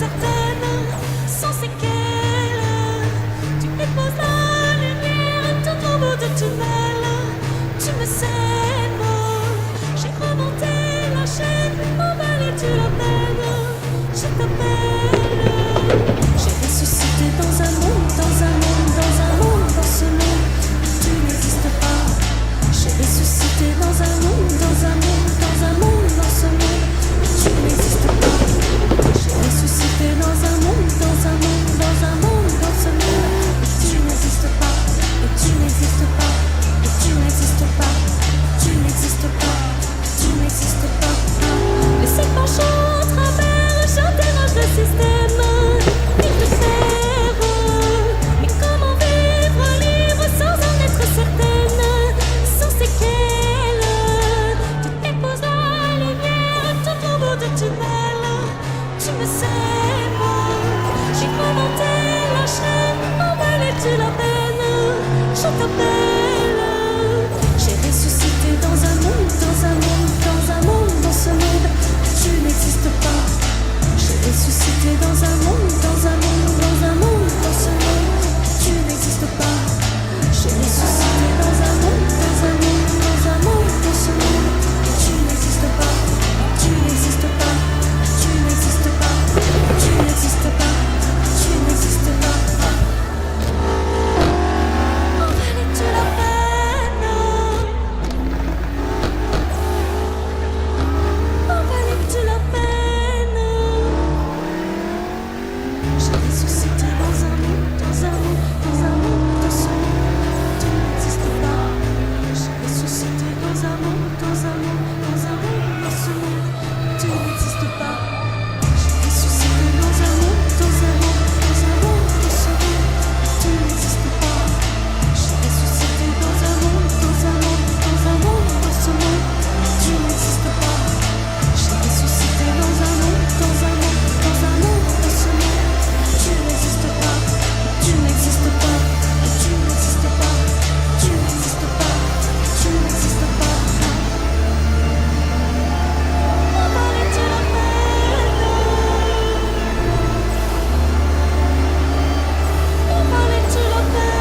certaine, sans séquelles. Tu déposes la lumière tout au bout de tunnel. Tu me sèmes, j'ai remonté la chaîne, emballé tu la peine. Je t'appelle. J'ai ressuscité dans un monde, dans un monde, dans un monde, dans ce monde. Tu n'existes pas. J'ai ressuscité dans un monde, dans un monde, dans un monde, dans ce monde. Tu n'existes pas. J'ai ressuscité dans un monde, dans un monde, dans un monde, dans ce monde. Tu n'existes pas. Et tu n'existes pas. Et tu n'existes pas. Tu n'existes pas. Tu n'existes pas. Les serpents à travers, j'interroge le système. Il te perd. Mais comment vivre libre sans en être certaine, sans séquelles? Tu déposes la lumière tout au bout de tunnel. Tu me sèmes, j'ai remonté la chaîne, emballé tu la peine. Je t'appelle. J'ai ressuscité dans un monde, dans un monde, dans un monde, dans ce monde. Tu n'existes pas. J'ai ressuscité dans un monde, dans un monde, dans un monde, dans ce monde. Tu n'existes pas. J'ai ressuscité dans un monde, dans un monde, dans un monde, dans ce monde. Tu n'existes pas. Tu n'existes pas. Tu n'existes pas. Tu n'existes pas. Tu n'existes pas. Emballé-tu la peine? Emballé-tu la peine? J'ai ressuscité dans un monde, dans un monde, dans un monde, dans ce monde. Tu n'existes pas. J'ai ressuscité dans un monde, dans un monde, dans un monde, dans ce monde. Tu n'existes pas. J'ai ressuscité dans un monde, dans un monde, dans un monde, dans ce monde. Tu n'existes pas. J'ai ressuscité dans un monde, dans un monde, dans un monde, dans ce monde. Tu n'existes pas. J'ai ressuscité dans un monde, dans un monde, dans un monde, dans ce monde. Tu n'existes pas. Tu n'existes pas. Tu n'existes pas. Tu n'existes pas. Tu n'existes pas. Emballé-tu la peine? Emballé-tu la peine?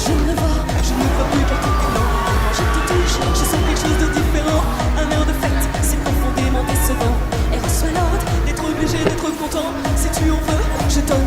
Je ne vois plus particulièrement. Quand je te touche, je sens quelque chose de différent. Un air de fête, c'est profondément décevant. Et reçois l'ordre d'être obligé d'être content. Si tu en veux, je donne